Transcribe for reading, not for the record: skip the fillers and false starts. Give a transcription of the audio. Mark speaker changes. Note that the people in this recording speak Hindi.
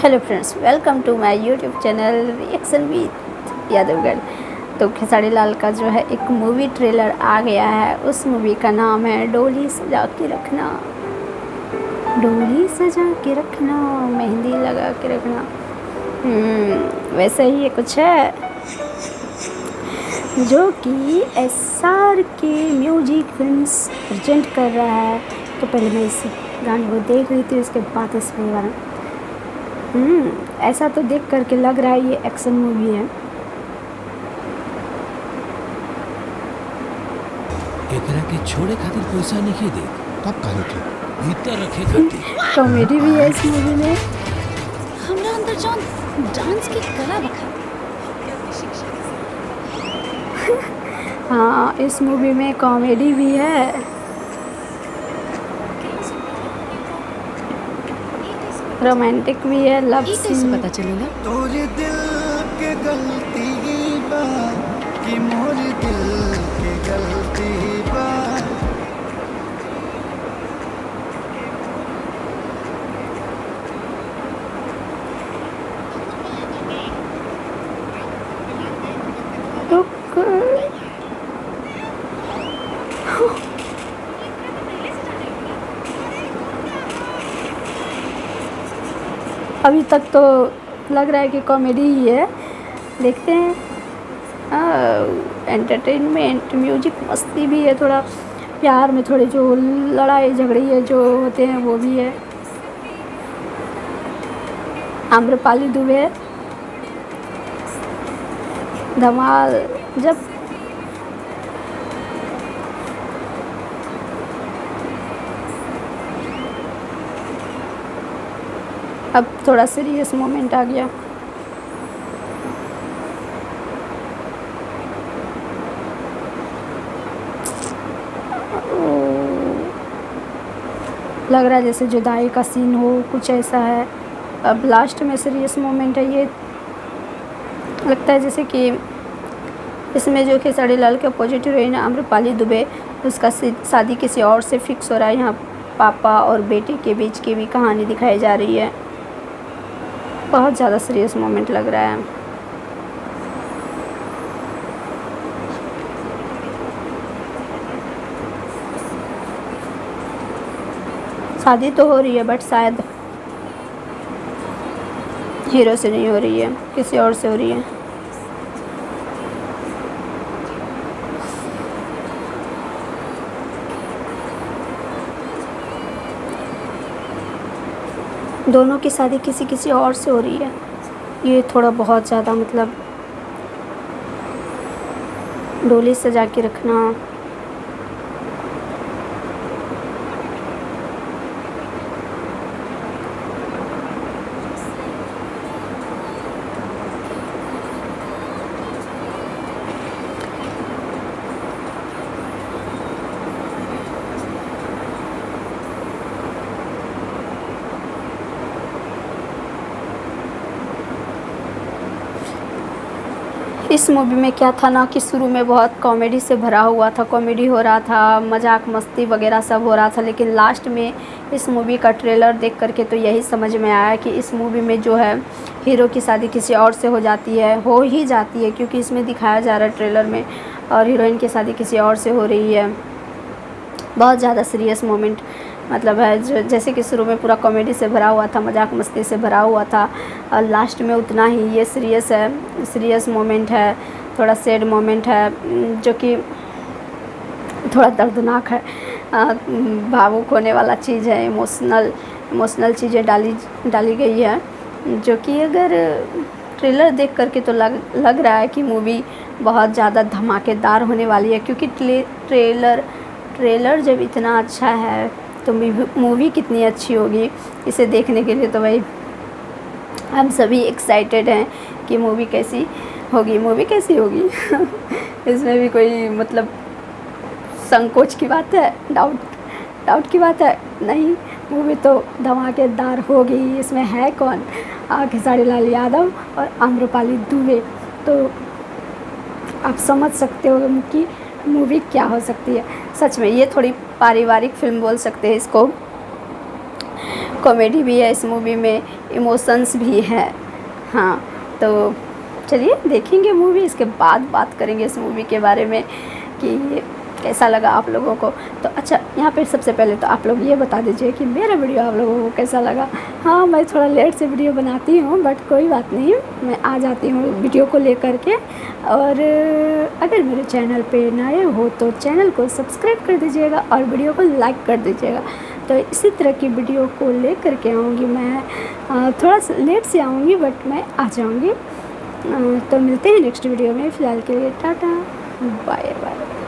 Speaker 1: Hello friends, welcome to my YouTube channel reaction with Yadavgarh. तो खेसारी लाल का जो है एक मूवी ट्रेलर आ गया है। उस मूवी का नाम है डोली सजा के रखना, डोली सजा के रखना, मेहंदी लगा के रखना। वैसे ही ये कुछ है जो कि SR के म्यूजिक फिल्म्स प्रेजेंट कर रहा है। तो पहले मैं इस गाने को देख रही थी, उसके बाद इस बारे में ऐसा तो देख करके लग रहा है ये एक्शन मूवी है।
Speaker 2: एकरा के छोड़े खातिर पैसा नहीं दे,
Speaker 3: कब काहे के
Speaker 2: भीतर रखे खातिर।
Speaker 1: कॉमेडी भी है इस मूवी में।
Speaker 4: हमरा अंदर जौन डांस की कला बखा।
Speaker 1: हाँ, इस मूवी में कॉमेडी भी है, रोमांटिक भी है, लव
Speaker 4: ई कैसे
Speaker 1: सीन।
Speaker 4: पता चलेला?
Speaker 3: तोरे दिल के गलती बा कि मोर दिल के गलती बा। अभी तक तो लग रहा है कि कॉमेडी ही है, देखते हैं। एंटरटेनमेंट, म्यूजिक, मस्ती भी है, थोड़ा प्यार में थोड़ी जो लड़ाई झगड़ी है जो होते हैं वो भी है। आम्रपाली दुबे, धमाल। जब अब थोड़ा सीरियस मोमेंट आ गया। लग रहा है जैसे जुदाई का सीन हो, कुछ ऐसा है। अब लास्ट में सीरियस मोमेंट है। ये लगता है जैसे कि इसमें जो खेसारी लाल के अपोजिट हीरोइन आम्रपाली दुबे, उसका शादी किसी और से फिक्स हो रहा है। यहाँ पापा और बेटे के बीच की भी कहानी दिखाई जा रही है। बहुत ज़्यादा सीरियस मोमेंट लग रहा है। शादी तो हो रही है बट शायद हीरो से नहीं हो रही है, किसी और से हो रही है। दोनों की शादी किसी और से हो रही है। ये थोड़ा बहुत ज़्यादा मतलब डोली सजा के रखना। इस मूवी में क्या था ना कि शुरू में बहुत कॉमेडी से भरा हुआ था, कॉमेडी हो रहा था, मजाक मस्ती वगैरह सब हो रहा था। लेकिन लास्ट में इस मूवी का ट्रेलर देख करके तो यही समझ में आया कि इस मूवी में जो है हीरो की शादी किसी और से हो जाती है, हो ही जाती है, क्योंकि इसमें दिखाया जा रहा है ट्रेलर में, और हीरोइन की शादी किसी और से हो रही है। बहुत ज़्यादा सीरियस मोमेंट मतलब है, जो जैसे कि शुरू में पूरा कॉमेडी से भरा हुआ था, मजाक मस्ती से भरा हुआ था, और लास्ट में उतना ही ये सीरियस है, सीरियस मोमेंट है, थोड़ा सैड मोमेंट है, जो कि थोड़ा दर्दनाक है, भावुक होने वाला चीज़ है, इमोशनल चीज़ें डाली गई है, जो कि अगर ट्रेलर देख करके तो लग रहा है कि मूवी बहुत ज़्यादा धमाकेदार होने वाली है। क्योंकि ट्रेलर जब इतना अच्छा है तो मूवी कितनी अच्छी होगी, इसे देखने के लिए तो भाई हम सभी एक्साइटेड हैं कि मूवी कैसी होगी। इसमें भी कोई मतलब संकोच की बात है, डाउट की बात है नहीं, मूवी तो धमाकेदार होगी। इसमें है कौन? खेसारी लाल यादव और आम्रपाली दुबे। तो आप समझ सकते हो कि मूवी क्या हो सकती है। सच में ये थोड़ी पारिवारिक फिल्म बोल सकते हैं इसको, कॉमेडी भी है इस मूवी में, इमोशंस भी है। हाँ, तो चलिए देखेंगे मूवी, इसके बाद बात करेंगे इस मूवी के बारे में कि कैसा लगा आप लोगों को। तो अच्छा, यहाँ पे सबसे पहले तो आप लोग ये बता दीजिए कि मेरा वीडियो आप लोगों को कैसा लगा। हाँ, मैं थोड़ा लेट से वीडियो बनाती हूँ, बट कोई बात नहीं, मैं आ जाती हूँ वीडियो को लेकर के। और अगर मेरे चैनल पे नए हो तो चैनल को सब्सक्राइब कर दीजिएगा और वीडियो को लाइक कर दीजिएगा। तो इसी तरह की वीडियो को लेकर के आऊँगी मैं, थोड़ा लेट से आऊँगी बट मैं आ जाऊँगी। तो मिलते हैं नेक्स्ट वीडियो में, फ़िलहाल के लिए टाटा बाय बाय।